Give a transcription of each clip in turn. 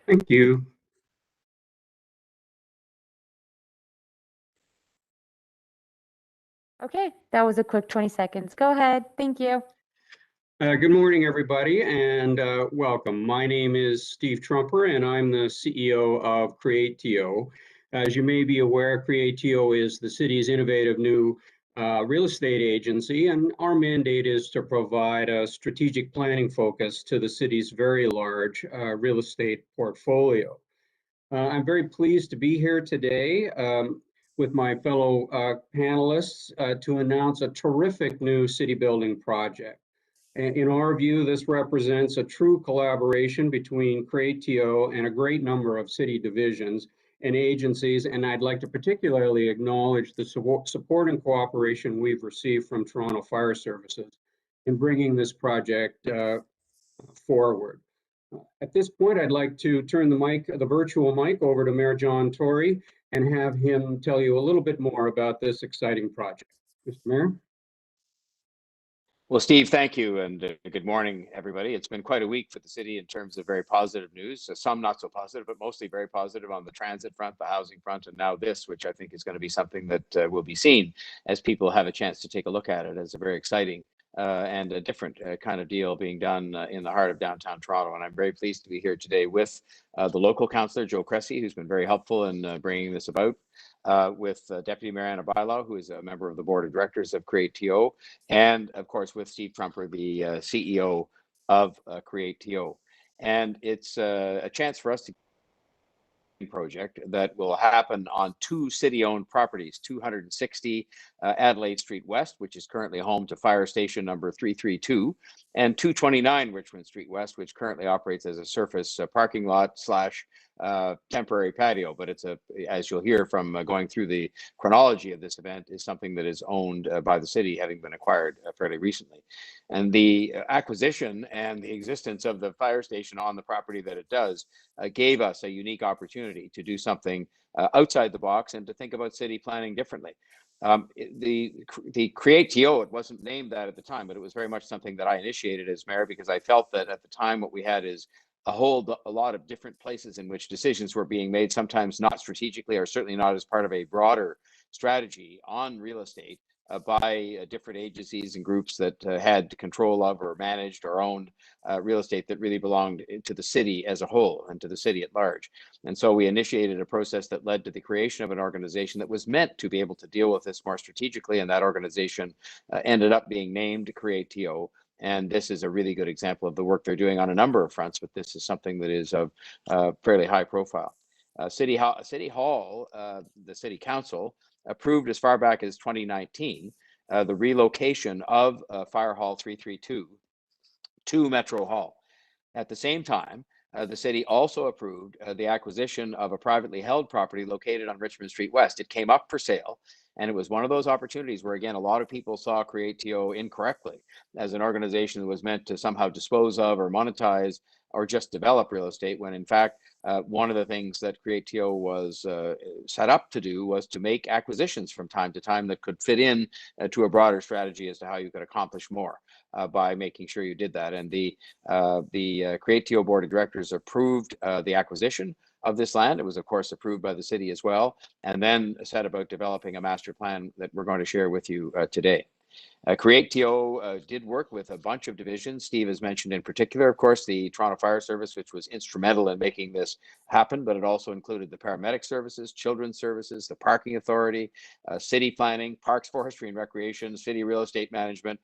Thank you. Okay, that was a quick 20 seconds. Go ahead. Thank you. Good morning, everybody, and welcome. My name is Steve Trumper, and I'm the CEO of Creatio. As you may be aware, Creatio is the city's innovative new real estate agency, and our mandate is to provide a strategic planning focus to the city's very large real estate portfolio. I'm very pleased to be here today with my fellow panelists to announce a terrific new city building project. In our view, this represents a true collaboration between Creatio and a great number of city divisions and agencies, and I'd like to particularly acknowledge the support and cooperation we've received from Toronto Fire Services in bringing this project forward. At this point, I'd like to turn the virtual mic over to Mayor John Tory and have him tell you a little bit more about this exciting project. Mr. Mayor? Well, Steve, thank you, and good morning, everybody. It's been quite a week for the city in terms of very positive news, some not so positive, but mostly very positive on the transit front, the housing front, and now this, which I think is going to be something that will be seen as people have a chance to take a look at it as a very exciting and a different kind of deal being done in the heart of downtown Toronto. And I'm very pleased to be here today with the local councillor, Joe Cressy, who's been very helpful in bringing this about. With Deputy Mayor Anna Bailão, who is a member of the board of directors of Creatio, and of course with Steve Trumper, the CEO of Creatio. And it's a chance for us to project that will happen on two city-owned properties, 260 Adelaide Street West, which is currently home to fire station number 332, and 229 Richmond Street West, which currently operates as a surface parking lot slash temporary patio. But it's as you'll hear from going through the chronology of this event, is something that is owned by the city, having been acquired fairly recently. And the acquisition and the existence of the fire station on the property that it does gave us a unique opportunity to do something outside the box and to think about city planning differently. The Creatio, it wasn't named that at the time, but it was very much something that I initiated as mayor, because I felt that at the time what we had is a lot of different places in which decisions were being made, sometimes not strategically or certainly not as part of a broader strategy on real estate by different agencies and groups that had control of or managed or owned real estate that really belonged to the city as a whole and to the city at large. And so we initiated a process that led to the creation of an organization that was meant to be able to deal with this more strategically, and that organization ended up being named Creatio. And this is a really good example of the work they're doing on a number of fronts, but this is something that is of fairly high profile. City Hall, the City Council, approved as far back as 2019 the relocation of Fire Hall 332 to Metro Hall. At the same time, the city also approved the acquisition of a privately held property located on Richmond Street West. It came up for sale, and it was one of those opportunities where, again, a lot of people saw Creatio incorrectly as an organization that was meant to somehow dispose of or monetize or just develop real estate, when in fact, one of the things that Creatio was set up to do was to make acquisitions from time to time that could fit in to a broader strategy as to how you could accomplish more by making sure you did that. And the Creatio board of directors approved the acquisition of this land. It was, of course, approved by the city as well, and then set about developing a master plan that we're going to share with you today. Creatio did work with a bunch of divisions. Steve has mentioned in particular, of course, the Toronto Fire Service, which was instrumental in making this happen, but it also included the paramedic services, children's services, the parking authority, city planning, parks, forestry and recreation, city real estate management,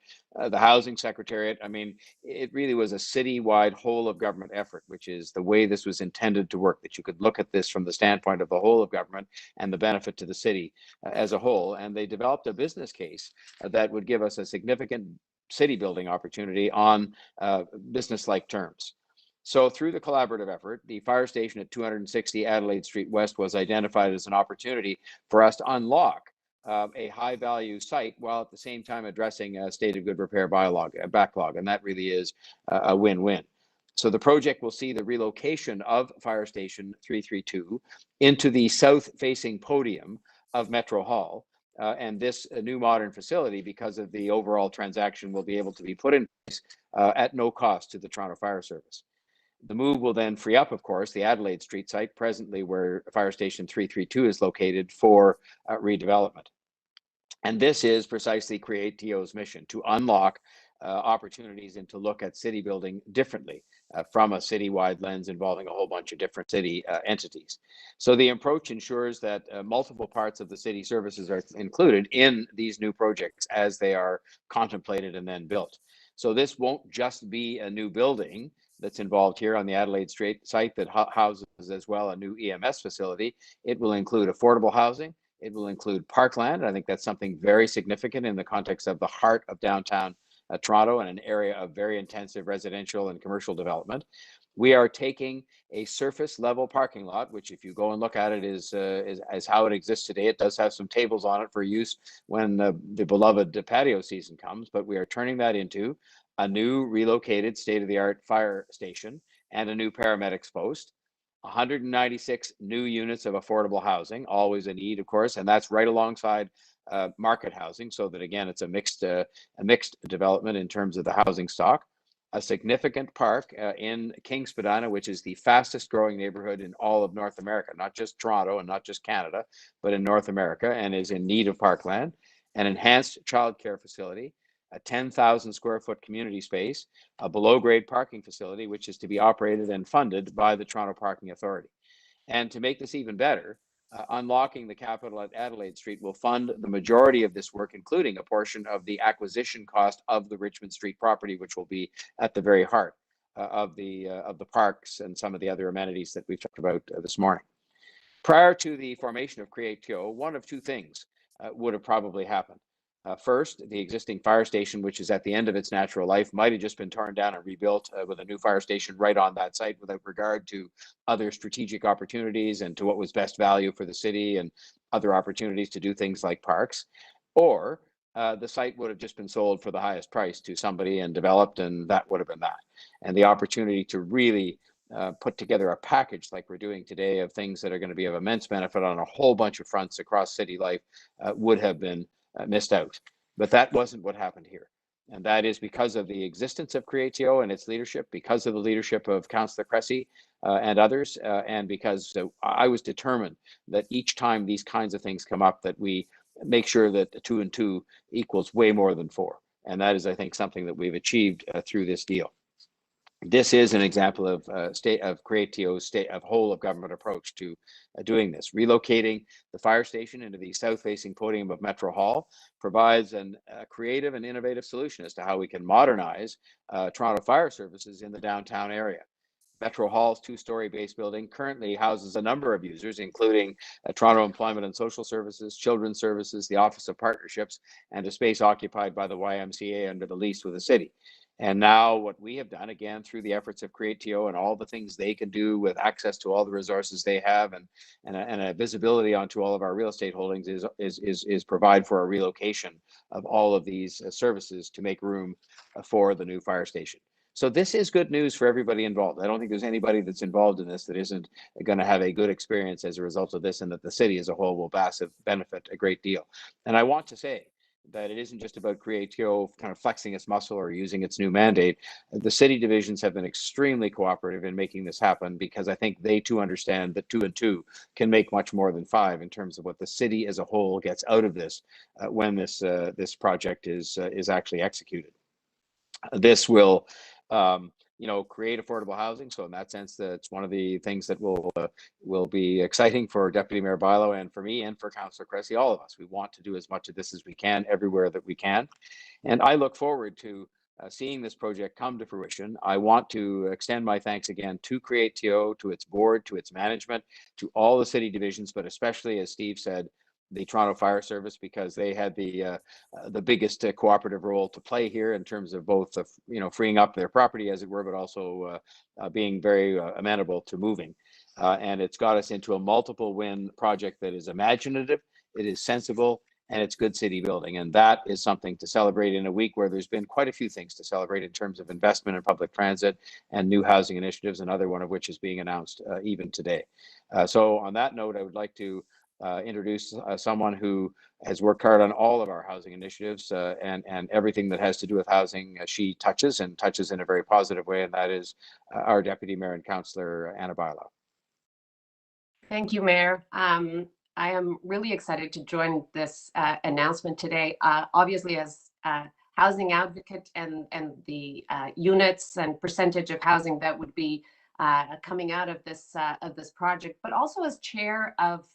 the housing secretariat. I mean, it really was a citywide whole of government effort, which is the way this was intended to work, that you could look at this from the standpoint of the whole of government and the benefit to the city as a whole. And they developed a business case that would give us a significant city building opportunity on business-like terms. So through the collaborative effort, the fire station at 260 Adelaide Street West was identified as an opportunity for us to unlock a high value site while at the same time addressing a state of good repair backlog. And that really is a win-win. So the project will see the relocation of Fire Station 332 into the south-facing podium of Metro Hall. And this new modern facility, because of the overall transaction, will be able to be put in place at no cost to the Toronto Fire Service. The move will then free up, of course, the Adelaide Street site, presently where Fire Station 332 is located, for redevelopment. And this is precisely Create TO's mission, to unlock opportunities and to look at city building differently from a citywide lens involving a whole bunch of different city entities. So the approach ensures that multiple parts of the city services are included in these new projects as they are contemplated and then built. So this won't just be a new building that's involved here on the Adelaide Street site that houses as well a new EMS facility. It will include affordable housing. It will include parkland. I think that's something very significant in the context of the heart of downtown Toronto and an area of very intensive residential and commercial development. We are taking a surface level parking lot, which if you go and look at it is how it exists today. It does have some tables on it for use when the beloved patio season comes, but we are turning that into a new relocated state-of-the-art fire station and a new paramedics post. 196 new units of affordable housing, always a need, of course, and that's right alongside market housing, so that again, it's a mixed development in terms of the housing stock. A significant park in King Spadina, which is the fastest growing neighborhood in all of North America, not just Toronto and not just Canada, but in North America, and is in need of parkland. An enhanced childcare facility, a 10,000 square foot community space, a below grade parking facility, which is to be operated and funded by the Toronto Parking Authority. And to make this even better, unlocking the capital at Adelaide Street will fund the majority of this work, including a portion of the acquisition cost of the Richmond Street property, which will be at the very heart of the parks and some of the other amenities that we've talked about this morning. Prior to the formation of Create TO, one of two things would have probably happened. First, the existing fire station, which is at the end of its natural life, might have just been torn down and rebuilt with a new fire station right on that site without regard to other strategic opportunities and to what was best value for the city and other opportunities to do things like parks. Or the site would have just been sold for the highest price to somebody and developed, and that would have been that. And the opportunity to really put together a package like we're doing today of things that are going to be of immense benefit on a whole bunch of fronts across city life would have been missed out. But that wasn't what happened here. And that is because of the existence of Create TO and its leadership, because of the leadership of Councillor Cressy and others, and because I was determined that each time these kinds of things come up, that we make sure that 2 and 2 equals way more than 4. And that is, I think, something that we've achieved through this deal. This is an example of Create TO's whole of government approach to doing this. Relocating the fire station into the south-facing podium of Metro Hall provides a creative and innovative solution as to how we can modernize Toronto Fire Services in the downtown area. Metro Hall's 2-story base building currently houses a number of users, including Toronto Employment and Social Services, Children's Services, the Office of Partnerships, and a space occupied by the YMCA under the lease with the city. And now what we have done, again, through the efforts of Create TO and all the things they can do with access to all the resources they have and a visibility onto all of our real estate holdings is provide for a relocation of all of these services to make room for the new fire station. So this is good news for everybody involved. I don't think there's anybody that's involved in this that isn't going to have a good experience as a result of this, and that the city as a whole will benefit a great deal. And I want to say that it isn't just about Create TO kind of flexing its muscle or using its new mandate. The city divisions have been extremely cooperative in making this happen, because I think they too understand that 2 and 2 can make much more than 5 in terms of what the city as a whole gets out of this when this project is actually executed. This will create affordable housing. So in that sense, that's one of the things that will be exciting for Deputy Mayor Bilo and for me and for Councillor Cressy, all of us. We want to do as much of this as we can everywhere that we can. And I look forward to seeing this project come to fruition. I want to extend my thanks again to Create TO, to its board, to its management, to all the city divisions, but especially, as Steve said, the Toronto Fire Service, because they had the biggest cooperative role to play here in terms of both freeing up their property, as it were, but also being very amenable to moving. And it's got us into a multiple win project that is imaginative, it is sensible, and it's good city building. And that is something to celebrate in a week where there's been quite a few things to celebrate in terms of investment in public transit and new housing initiatives, another one of which is being announced even today. So on that note, I would like to introduce someone who has worked hard on all of our housing initiatives, and everything that has to do with housing she touches and touches in a very positive way, and that is our Deputy Mayor and Councillor Anna Barlow. Thank you, Mayor. I am really excited to join this announcement today. Obviously, as housing advocate and the units and percentage of housing that would be coming out of this project, but also as chair of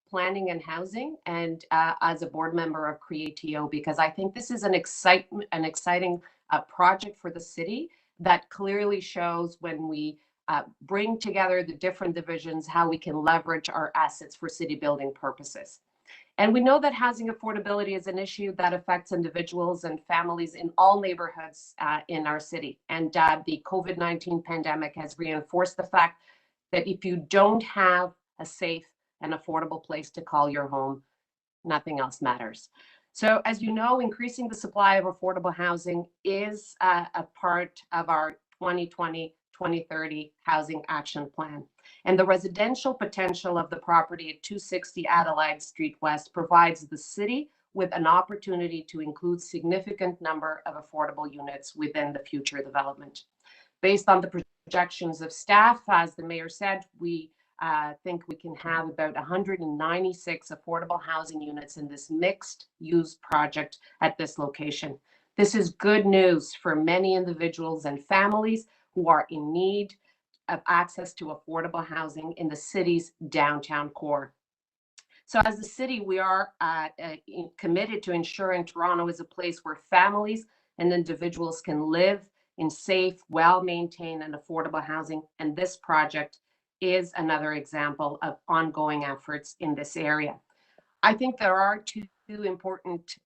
planning and housing, and as a board member of CREATEO, because I think this is an exciting project for the city that clearly shows when we bring together the different divisions, how we can leverage our assets for city building purposes. And we know that housing affordability is an issue that affects individuals and families in all neighborhoods in our city. And the COVID-19 pandemic has reinforced the fact that if you don't have a safe and affordable place to call your home, nothing else matters. So as you know, increasing the supply of affordable housing is a part of our 2020-2030 Housing Action Plan. And the residential potential of the property at 260 Adelaide Street West provides the city with an opportunity to include significant number of affordable units within the future development. Based on the projections of staff, as the mayor said, we think we can have about 196 affordable housing units in this mixed use project at this location. This is good news for many individuals and families who are in need of access to affordable housing in the city's downtown core. So as a city, we are committed to ensuring Toronto is a place where families and individuals can live in safe, well-maintained and affordable housing. And this project is another example of ongoing efforts in this area. I think there are two important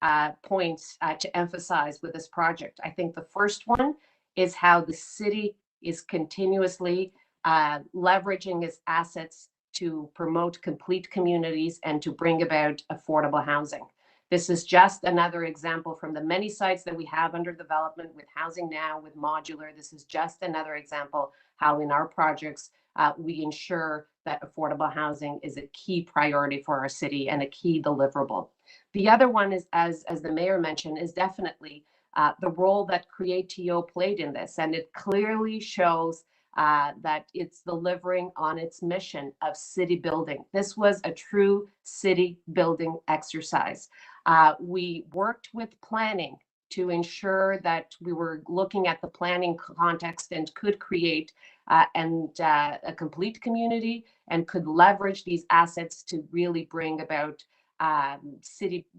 points to emphasize with this project. I think the first one is how the city is continuously leveraging its assets to promote complete communities and to bring about affordable housing. This is just another example from the many sites that we have under development with Housing Now, with Modular. This is just another example how in our projects we ensure that affordable housing is a key priority for our city and a key deliverable. The other one is, as the mayor mentioned, is definitely the role that CREATEO played in this. And it clearly shows that it's delivering on its mission of city building. This was a true city building exercise. We worked with planning to ensure that we were looking at the planning context and could create a complete community and could leverage these assets to really bring about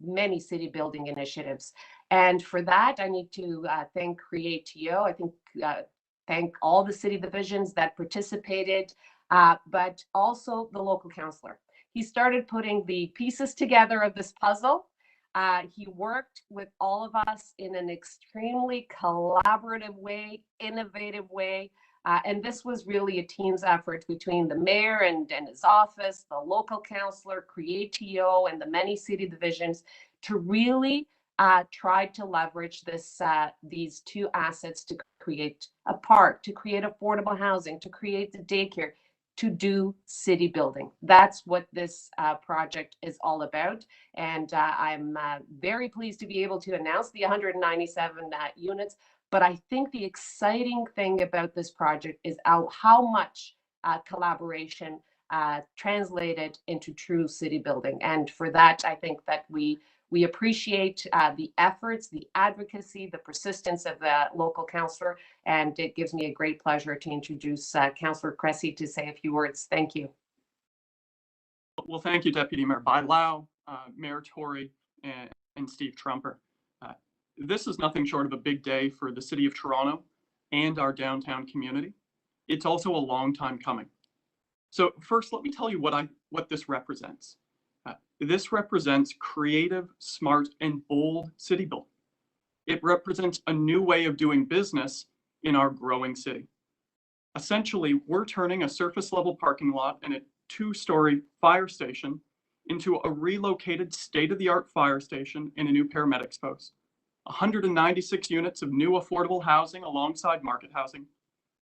many city building initiatives. And for that, I need to thank CREATEO. I think thank all the city divisions that participated, but also the local councillor. He started putting the pieces together of this puzzle. He worked with all of us in an extremely collaborative way, innovative way. And this was really a team's effort between the mayor and his office, the local councillor, CREATEO, and the many city divisions to really try to leverage these two assets to create a park, to create affordable housing, to create the daycare, to do city building. That's what this project is all about. And I'm very pleased to be able to announce the 197 units. But I think the exciting thing about this project is how much collaboration translated into true city building. And for that, I think that we appreciate the efforts, the advocacy, the persistence of the local councillor, and it gives me a great pleasure to introduce Councillor Cressy to say a few words. Thank you. Well, thank you, Deputy Mayor Barlow, Mayor Tory, and Steve Trumper. This is nothing short of a big day for the City of Toronto and our downtown community. It's also a long time coming. So first, let me tell you what this represents. This represents creative, smart, and bold city building. It represents a new way of doing business in our growing city. Essentially, we're turning a surface level parking lot and a 2-story fire station into a relocated state-of-the-art fire station and a new paramedics post. 196 units of new affordable housing alongside market housing,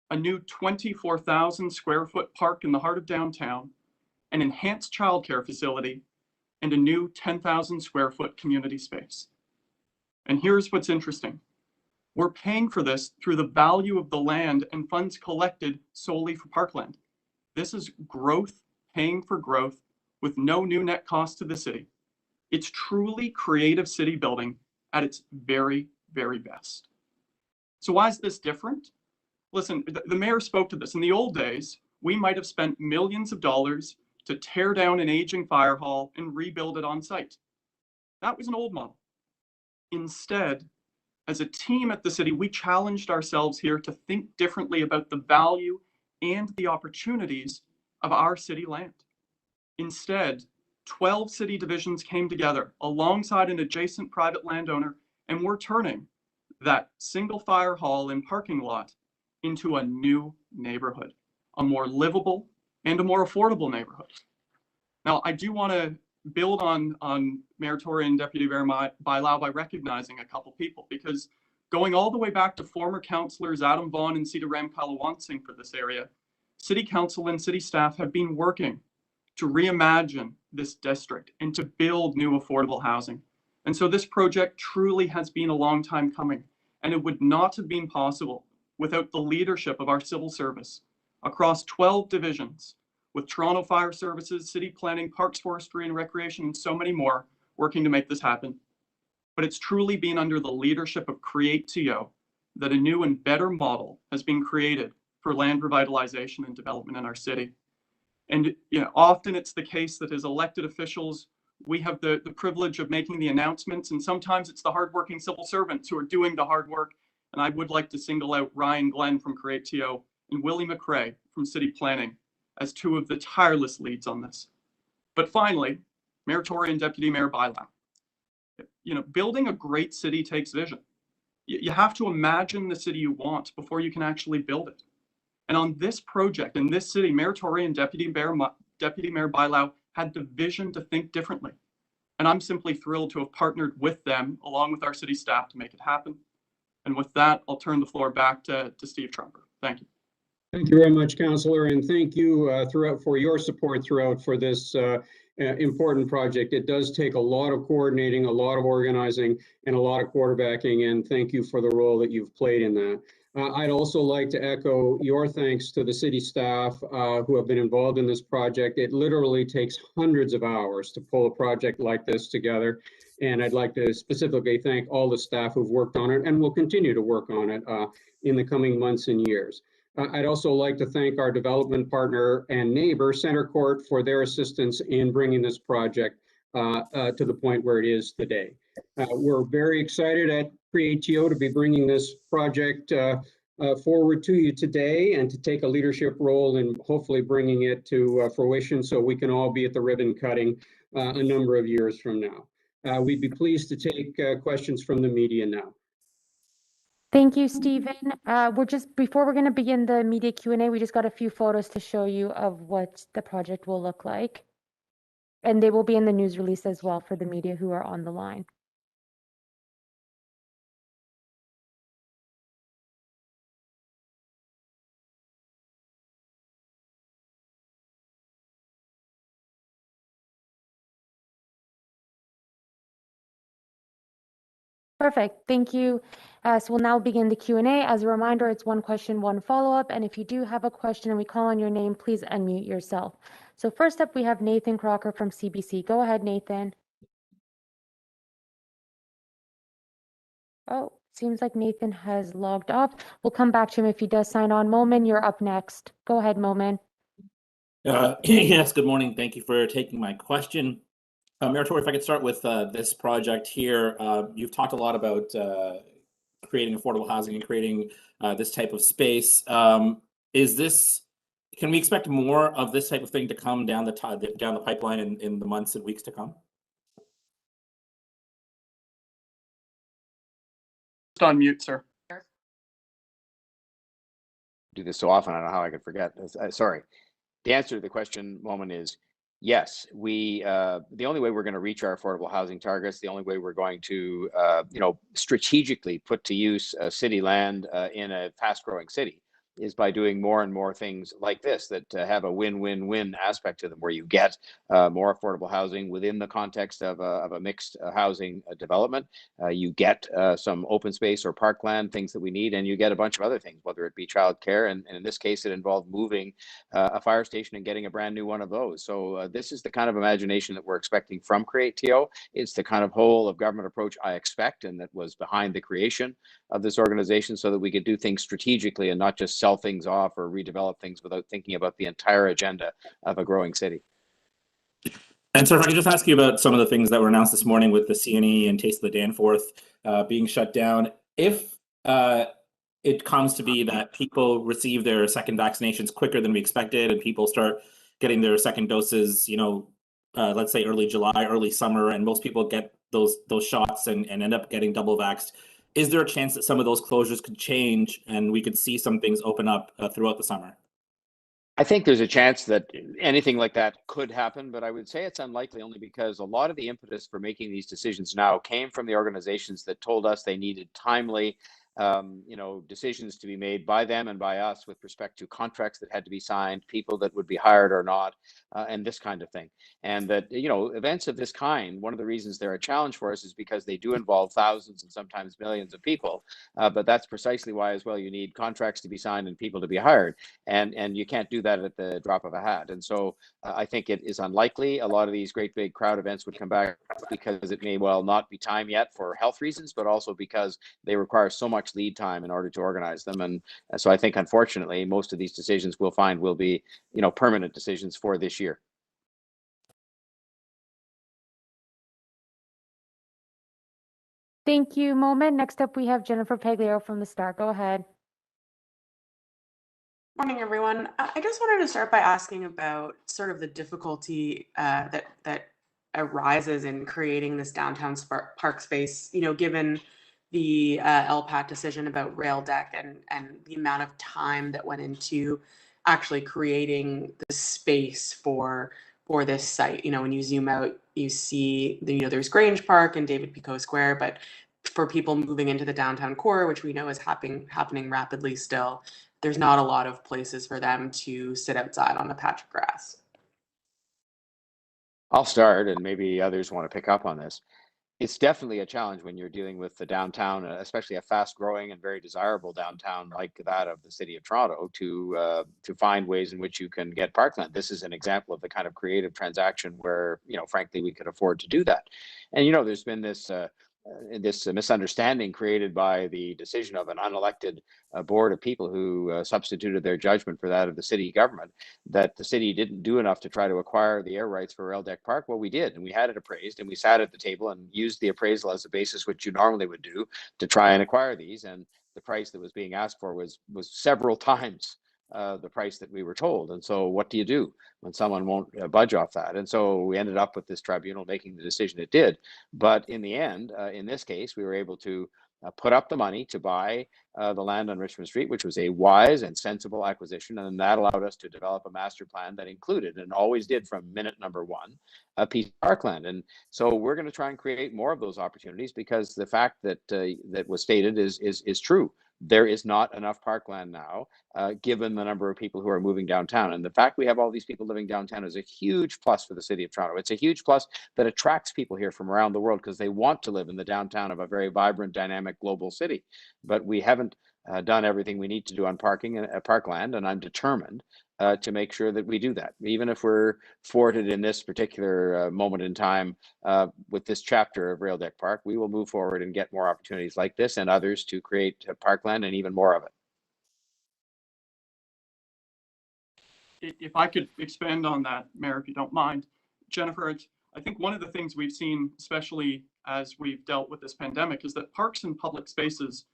a new 24,000 square foot park in the heart of downtown, an enhanced childcare facility, and a new 10,000 square foot community space. And here's what's interesting. We're paying for this through the value of the land and funds collected solely for parkland. This is growth paying for growth with no new net cost to the city. It's truly creative city building at its very, very best. So why is this different? Listen, the mayor spoke to this. In the old days, we might have spent millions of dollars to tear down an aging fire hall and rebuild it on site. That was an old model. Instead, as a team at the city, we challenged ourselves here to think differently about the value and the opportunities of our city land. Instead, 12 city divisions came together alongside an adjacent private landowner, and we're turning that single fire hall and parking lot into a new neighborhood, a more livable and a more affordable neighborhood. Now, I do want to build on Mayor Tory and Deputy Mayor Bailão by recognizing a couple people, because going all the way back to former councillors Adam Vaughan and Sita Ram Kalawansing for this area, City Council and city staff have been working to reimagine this district and to build new affordable housing. And so this project truly has been a long time coming, and it would not have been possible without the leadership of our civil service across 12 divisions, with Toronto Fire Services, City Planning, Parks, Forestry and Recreation, and so many more working to make this happen. But it's truly been under the leadership of Create TO that a new and better model has been created for land revitalization and development in our city. And often it's the case that as elected officials, we have the privilege of making the announcements, and sometimes it's the hardworking civil servants who are doing the hard work. And I would like to single out Ryan Glenn from Create TO and Willie McRae from City Planning as two of the tireless leads on this. But finally, Mayor Tory and Deputy Mayor Bailão. Building a great city takes vision. You have to imagine the city you want before you can actually build it. And on this project, in this city, Mayor Tory and Deputy Mayor Bailão had the vision to think differently. And I'm simply thrilled to have partnered with them, along with our city staff, to make it happen. And with that, I'll turn the floor back to Steve Trumper. Thank you. Thank you very much, Councillor, and thank you throughout for your support throughout for this important project. It does take a lot of coordinating, a lot of organizing, and a lot of quarterbacking, and thank you for the role that you've played in that. I'd also like to echo your thanks to the city staff who have been involved in this project. It literally takes hundreds of hours to pull a project like this together. And I'd like to specifically thank all the staff who've worked on it and will continue to work on it in the coming months and years. I'd also like to thank our development partner and neighbor, Center Court, for their assistance in bringing this project to the point where it is today. We're very excited at Create TO to be bringing this project forward to you today and to take a leadership role in hopefully bringing it to fruition so we can all be at the ribbon cutting a number of years from now. We'd be pleased to take questions from the media now. Thank you, Stephen. Before we're going to begin the media Q&A, we just got a few photos to show you of what the project will look like. And they will be in the news release as well for the media who are on the line. Perfect. Thank you. So we'll now begin the Q&A. As a reminder, it's one question, one follow-up. And if you do have a question and we call on your name, please unmute yourself. So first up, we have Nathan Crocker from CBC. Go ahead, Nathan. Oh, seems like Nathan has logged off. We'll come back to him if he does sign on. Momin, you're up next. Go ahead, Momin. Yes, good morning. Thank you for taking my question. Mayor Tory, if I could start with this project here. You've talked a lot about creating affordable housing and creating this type of space. Can we expect more of this type of thing to come down the pipeline in the months and weeks to come? Just on mute, sir. Do this so often, I don't know how I could forget. Sorry. The answer to the question, Moment, is yes. The only way we're going to reach our affordable housing targets, the only way we're going to, strategically put to use city land in a fast-growing city, is by doing more and more things like this that have a win-win-win aspect to them, where you get more affordable housing within the context of a mixed housing development. You get some open space or parkland, things that we need, and you get a bunch of other things, whether it be childcare, and in this case, it involved moving a fire station and getting a brand new one of those. So this is the kind of imagination that we're expecting from Create TO. It's the kind of whole of government approach I expect, and that was behind the creation of this organization, so that we could do things strategically and not just sell things off or redevelop things without thinking about the entire agenda of a growing city. And so if I could just ask you about some of the things that were announced this morning with the CNE and Taste of the Danforth being shut down. If it comes to be that people receive their second vaccinations quicker than we expected, and people start getting their second doses, let's say early July, early summer, and most people get those shots and end up getting double vaxxed, is there a chance that some of those closures could change and we could see some things open up throughout the summer? I think there's a chance that anything like that could happen, but I would say it's unlikely, only because a lot of the impetus for making these decisions now came from the organizations that told us they needed timely decisions to be made by them and by us with respect to contracts that had to be signed, people that would be hired or not, and this kind of thing. And that, events of this kind, one of the reasons they're a challenge for us is because they do involve thousands and sometimes millions of people. But that's precisely why as well you need contracts to be signed and people to be hired. And you can't do that at the drop of a hat. And so I think it is unlikely a lot of these great big crowd events would come back, because it may well not be time yet for health reasons, but also because they require so much lead time in order to organize them. And so I think, unfortunately, most of these decisions we'll find will be, permanent decisions for this year. Thank you, Moment. Next up, we have Jennifer Pagliaro from the Star. Go ahead. Morning, everyone. I just wanted to start by asking about sort of the difficulty that arises in creating this downtown park space, given the LPAT decision about rail deck and the amount of time that went into actually creating the space for this site. When you zoom out, you see there's Grange Park and David Picot Square, but for people moving into the downtown core, which we know is happening rapidly still, there's not a lot of places for them to sit outside on a patch of grass. I'll start, and maybe others want to pick up on this. It's definitely a challenge when you're dealing with the downtown, especially a fast-growing and very desirable downtown like that of the city of Toronto, to find ways in which you can get parkland. This is an example of the kind of creative transaction where, frankly, we could afford to do that. And there's been this misunderstanding created by the decision of an unelected board of people who substituted their judgment for that of the city government, that the city didn't do enough to try to acquire the air rights for Rail Deck Park. Well, we did, and we had it appraised, and we sat at the table and used the appraisal as a basis, which you normally would do, to try and acquire these. And the price that was being asked for was several times the price that we were told. And so what do you do when someone won't budge off that? And so we ended up with this tribunal making the decision it did. But in the end, in this case, we were able to put up the money to buy the land on Richmond Street, which was a wise and sensible acquisition. And that allowed us to develop a master plan that included, and always did from minute number one, a piece of parkland. And so we're going to try and create more of those opportunities, because the fact that that was stated is true. There is not enough parkland now, given the number of people who are moving downtown. And the fact we have all these people living downtown is a huge plus for the city of Toronto. It's a huge plus that attracts people here from around the world, because they want to live in the downtown of a very vibrant, dynamic global city. But we haven't done everything we need to do on parkland, and I'm determined to make sure that we do that. Even if we're thwarted in this particular moment in time with this chapter of Rail Deck Park, we will move forward and get more opportunities like this and others to create parkland and even more of it. If I could expand on that, Mayor, if you don't mind. Jennifer, I think one of the things we've seen, especially as we've dealt with this pandemic, is that parks and public spaces,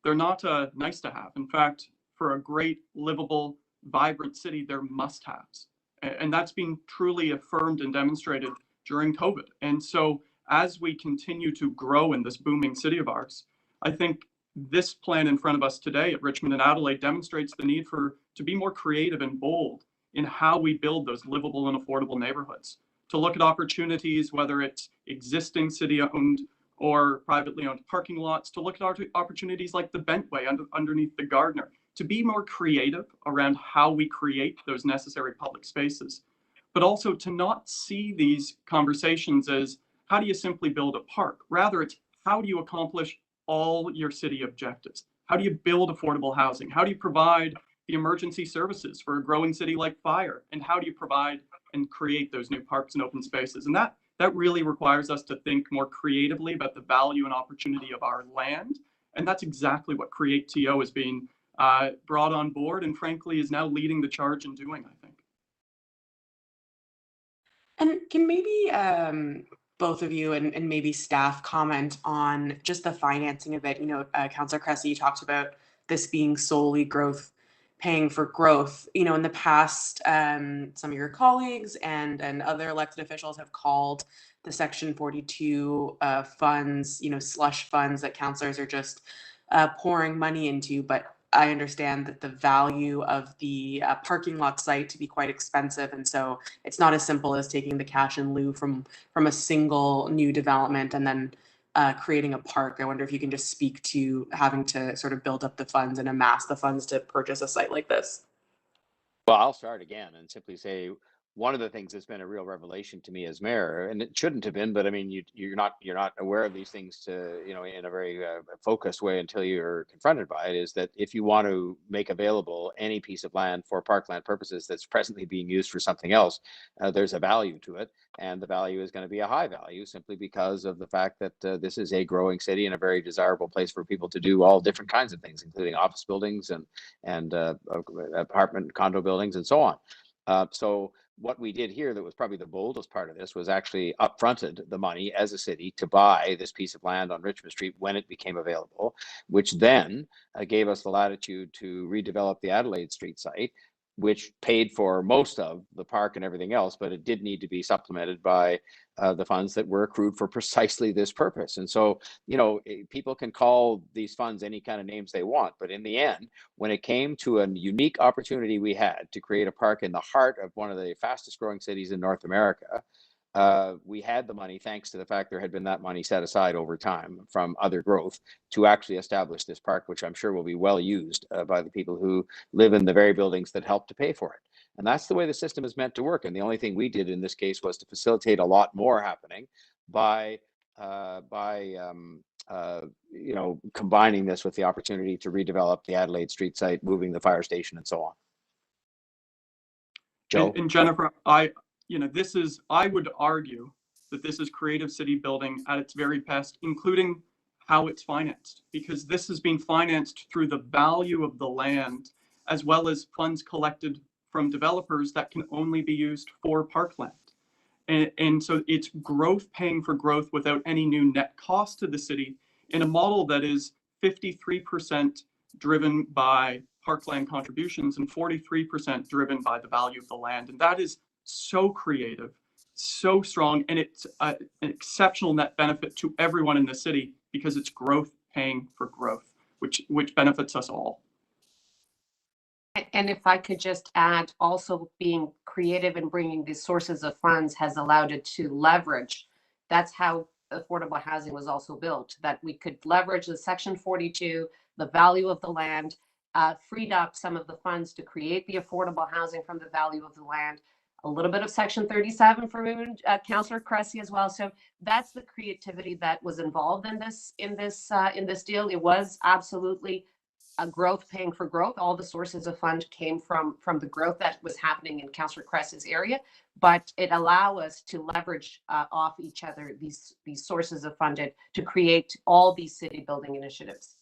they're not nice to have. In fact, for a great, livable, vibrant city, they're must-haves. And that's been truly affirmed and demonstrated during COVID. And so as we continue to grow in this booming city of ours, I think this plan in front of us today at Richmond and Adelaide demonstrates the need to be more creative and bold in how we build those livable and affordable neighborhoods, to look at opportunities, whether it's existing city-owned or privately owned parking lots, to look at opportunities like the Bentway underneath the Gardner, to be more creative around how we create those necessary public spaces, but also to not see these conversations as how do you simply build a park? Rather, it's how do you accomplish all your city objectives? How do you build affordable housing? How do you provide the emergency services for a growing city like fire? And how do you provide and create those new parks and open spaces? And that really requires us to think more creatively about the value and opportunity of our land. And that's exactly what Create TO is being brought on board, and frankly is now leading the charge in doing, I think. And can maybe both of you and maybe staff comment on just the financing of it? You know, Councillor Cressy, you talked about this being solely growth, paying for growth. You know, in the past, some of your colleagues and other elected officials have called the Section 42 funds, you know, slush funds that councillors are just pouring money into. But I understand that the value of the parking lot site to be quite expensive, and so it's not as simple as taking the cash in lieu from a single new development and then creating a park. I wonder if you can just speak to having to sort of build up the funds and amass the funds to purchase a site like this. Well, I'll start again and simply say one of the things that's been a real revelation to me as mayor, and it shouldn't have been, but I mean, you're not aware of these things to in a very focused way until you're confronted by it. Is that if you want to make available any piece of land for parkland purposes that's presently being used for something else, there's a value to it, and the value is going to be a high value simply because of the fact that this is a growing city and a very desirable place for people to do all different kinds of things, including office buildings and apartment condo buildings and so on. So what we did here that was probably the boldest part of this was actually upfronted the money as a city to buy this piece of land on Richmond Street when it became available, which then gave us the latitude to redevelop the Adelaide Street site, which paid for most of the park and everything else, but it did need to be supplemented by the funds that were accrued for precisely this purpose. And so, people can call these funds any kind of names they want, but in the end, when it came to a unique opportunity we had to create a park in the heart of one of the fastest growing cities in North America, we had the money thanks to the fact there had been that money set aside over time from other growth to actually establish this park, which I'm sure will be well used by the people who live in the very buildings that help to pay for it. And that's the way the system is meant to work. And the only thing we did in this case was to facilitate a lot more happening by combining this with the opportunity to redevelop the Adelaide Street site, moving the fire station, and so on. Joe? And Jennifer, I would argue that this is creative city building at its very best, including how it's financed, because this is being financed through the value of the land, as well as funds collected from developers that can only be used for parkland. And so it's growth paying for growth without any new net cost to the city in a model that is 53% driven by parkland contributions and 43% driven by the value of the land. And that is so creative, so strong, and it's an exceptional net benefit to everyone in the city because it's growth paying for growth, which benefits us all. And if I could just add, also being creative and bringing these sources of funds has allowed it to leverage. That's how affordable housing was also built, that we could leverage the Section 42, the value of the land, freed up some of the funds to create the affordable housing from the value of the land, a little bit of Section 37 for Councillor Cressy as well. So that's the creativity that was involved in this deal. It was absolutely a growth paying for growth. All the sources of fund came from the growth that was happening in Councillor Cressy's area, but it allowed us to leverage off each other these sources of funded to create all these city building initiatives.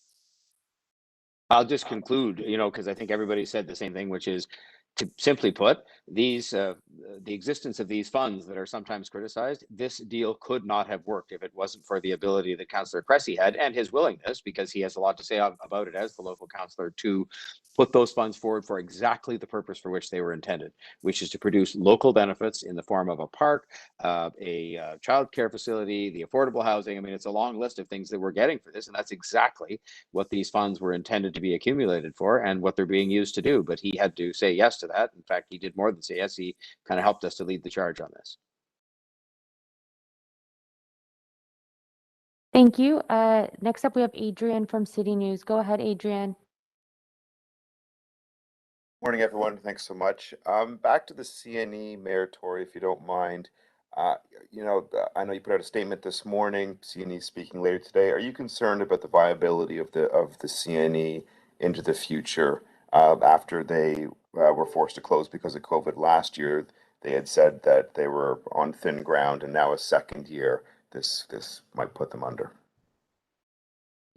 I'll just conclude, because I think everybody said the same thing, which is, to simply put, these the existence of these funds that are sometimes criticized, this deal could not have worked if it wasn't for the ability that Councillor Cressy had and his willingness, because he has a lot to say about it as the local councillor, to put those funds forward for exactly the purpose for which they were intended, which is to produce local benefits in the form of a park, a childcare facility, the affordable housing. I mean, it's a long list of things that we're getting for this, and that's exactly what these funds were intended to be accumulated for and what they're being used to do. But he had to say yes to that. In fact, he did more than say yes. He kind of helped us to lead the charge on this. Thank you. Next up, we have Adrian from City News. Go ahead, Adrian. Morning, everyone. Thanks so much. Back to the CNE, Mayor Tory, if you don't mind. Uh, I know you put out a statement this morning. CNE speaking later today. Are you concerned about the viability of the CNE into the future after they were forced to close because of COVID last year? They had said that they were on thin ground, and now a second year, this might put them under.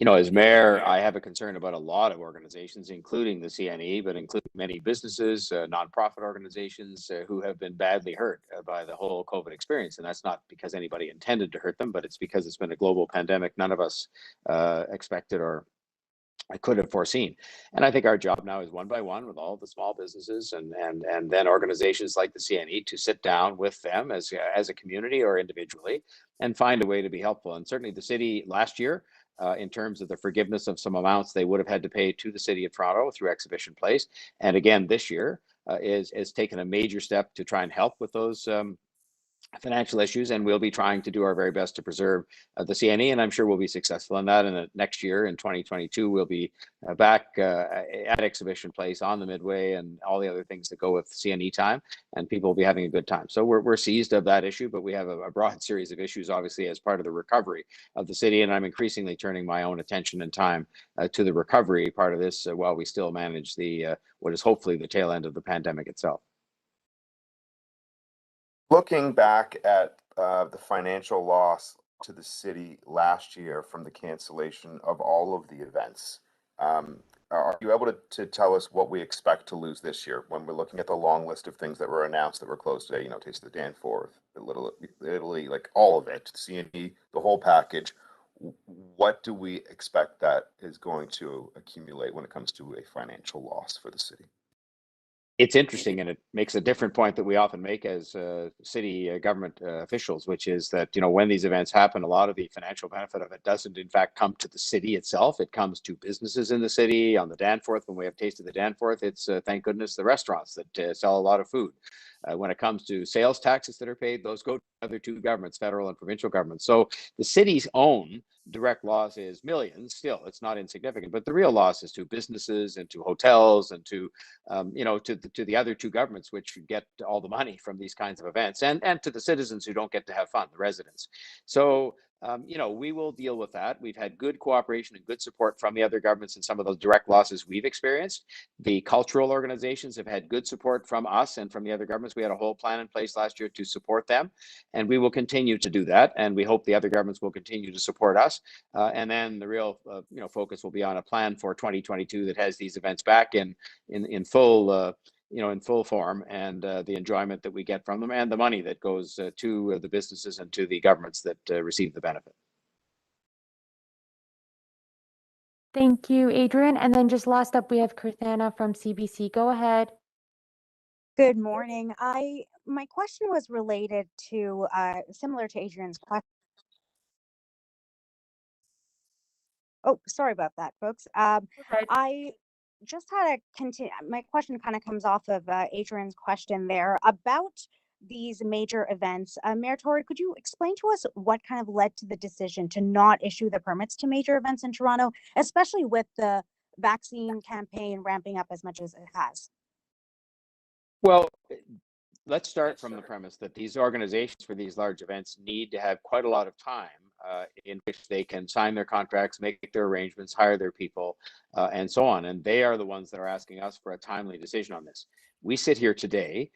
As mayor, I have a concern about a lot of organizations, including the CNE, but including many businesses, nonprofit organizations who have been badly hurt by the whole COVID experience. And that's not because anybody intended to hurt them, but it's because it's been a global pandemic none of us expected or I could have foreseen. And I think our job now is one by one with all the small businesses and then organizations like the CNE to sit down with them as a community or individually and find a way to be helpful. And certainly the city last year, in terms of the forgiveness of some amounts they would have had to pay to the City of Toronto through Exhibition Place. And again, this year is taken a major step to try and help with those financial issues, and we'll be trying to do our very best to preserve the CNE, and I'm sure we'll be successful in that. And next year in 2022, we'll be back at Exhibition Place on the Midway and all the other things that go with CNE time, and people will be having a good time. So we're seized of that issue, but we have a broad series of issues, obviously, as part of the recovery of the city, and I'm increasingly turning my own attention and time to the recovery part of this while we still manage the what is hopefully the tail end of the pandemic itself. Looking back at the financial loss to the city last year from the cancellation of all of the events, are you able to tell us what we expect to lose this year when we're looking at the long list of things that were announced that were closed today? Taste of the Danforth, Little Italy, like all of it, CNE, the whole package. What do we expect that is going to accumulate when it comes to a financial loss for the city? It's interesting, and it makes a different point that we often make as city government officials, which is that when these events happen, a lot of the financial benefit of it doesn't in fact come to the city itself. It comes to businesses in the city. On the Danforth, when we have tasted the Danforth, it's thank goodness the restaurants that sell a lot of food. When it comes to sales taxes that are paid, those go to other two governments, federal and provincial governments. So the city's own direct loss is millions. Still, it's not insignificant, but the real loss is to businesses and to hotels and to to the other two governments, which get all the money from these kinds of events, and to the citizens who don't get to have fun, the residents. So we will deal with that. We've had good cooperation and good support from the other governments in some of those direct losses we've experienced. The cultural organizations have had good support from us and from the other governments. We had a whole plan in place last year to support them, and we will continue to do that. And we hope the other governments will continue to support us. And then the real focus will be on a plan for 2022 that has these events back in full in full form, and the enjoyment that we get from them and the money that goes to the businesses and to the governments that receive the benefit. Thank you, Adrian. And then just last up, we have Kirthana from CBC. Go ahead. Good morning. My question was related to similar to Adrian's question. Oh, sorry about that, folks. I just had my question kind of comes off of Adrian's question there about these major events. Mayor Tory, could you explain to us what kind of led to the decision to not issue the permits to major events in Toronto, especially with the vaccine campaign ramping up as much as it has? Well, let's start from the premise that these organizations for these large events need to have quite a lot of time in which they can sign their contracts, make their arrangements, hire their people, and so on. And they are the ones that are asking us for a timely decision on this. We sit here today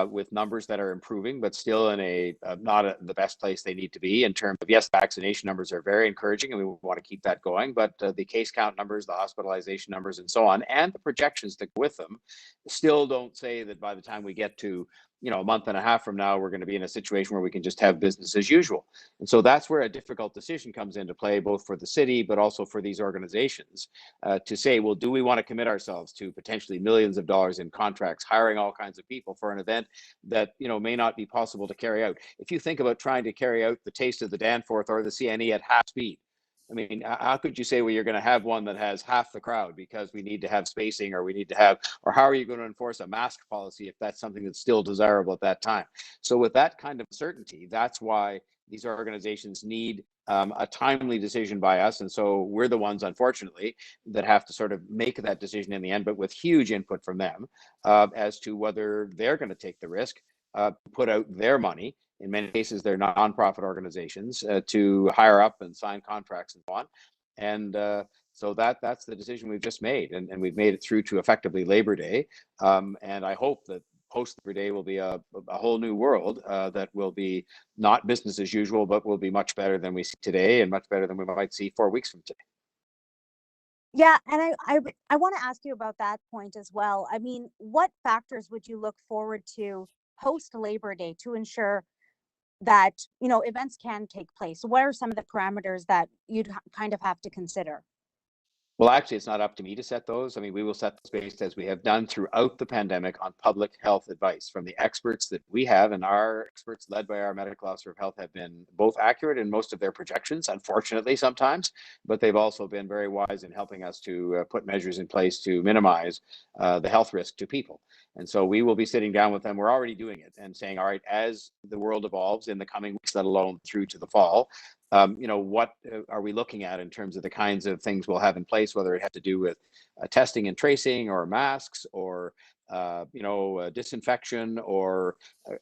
with numbers that are improving, but still in not the best place they need to be in terms of, yes, vaccination numbers are very encouraging and we want to keep that going, but the case count numbers, the hospitalization numbers and so on, and the projections that go with them still don't say that by the time we get to a month and a half from now, we're going to be in a situation where we can just have business as usual. And so that's where a difficult decision comes into play, both for the city, but also for these organizations to say, well, do we want to commit ourselves to potentially millions of dollars in contracts, hiring all kinds of people for an event that, may not be possible to carry out? If you think about trying to carry out the Taste of the Danforth or the CNE at half speed, I mean, how could you say, well, you're going to have one that has half the crowd because we need to have spacing, or we need to have, or how are you going to enforce a mask policy if that's something that's still desirable at that time? So with that kind of certainty, that's why these organizations need a timely decision by us. And so we're the ones, unfortunately, that have to sort of make that decision in the end, but with huge input from them as to whether they're going to take the risk, put out their money. In many cases, they're nonprofit organizations to hire up and sign contracts and so on. And so that's the decision we've just made. And we've made it through to effectively Labor Day. And I hope that post Labor Day will be a whole new world that will be not business as usual, but will be much better than we see today and much better than we might see 4 weeks from today. Yeah, and I want to ask you about that point as well. I mean, what factors would you look forward to post Labor Day to ensure that, you know, events can take place? What are some of the parameters that you'd kind of have to consider? Well, actually, it's not up to me to set those. I mean, we will set those based, as we have done throughout the pandemic, on public health advice from the experts that we have. And our experts, led by our medical officer of health, have been both accurate in most of their projections, unfortunately, sometimes, but they've also been very wise in helping us to put measures in place to minimize the health risk to people. And so we will be sitting down with them. We're already doing it and saying, all right, as the world evolves in the coming weeks, let alone through to the fall, you know, what are we looking at in terms of the kinds of things we'll have in place, whether it has to do with testing and tracing or masks or, you know, disinfection or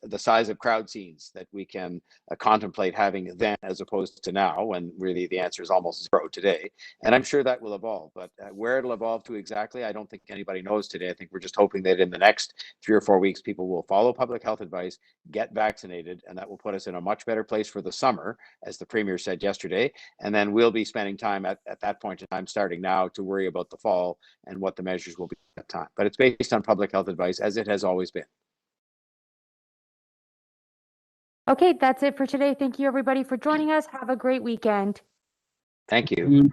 the size of crowd scenes that we can contemplate having then as opposed to now, when really the answer is almost zero today. And I'm sure that will evolve, but where it'll evolve to exactly, I don't think anybody knows today. I think we're just hoping that in the next 3 or 4 weeks, people will follow public health advice, get vaccinated, and that will put us in a much better place for the summer, as the Premier said yesterday. And then we'll be spending time at that point in time, starting now, to worry about the fall and what the measures will be at that time. But it's based on public health advice, as it has always been. Okay, that's it for today. Thank you, everybody, for joining us. Have a great weekend. Thank you.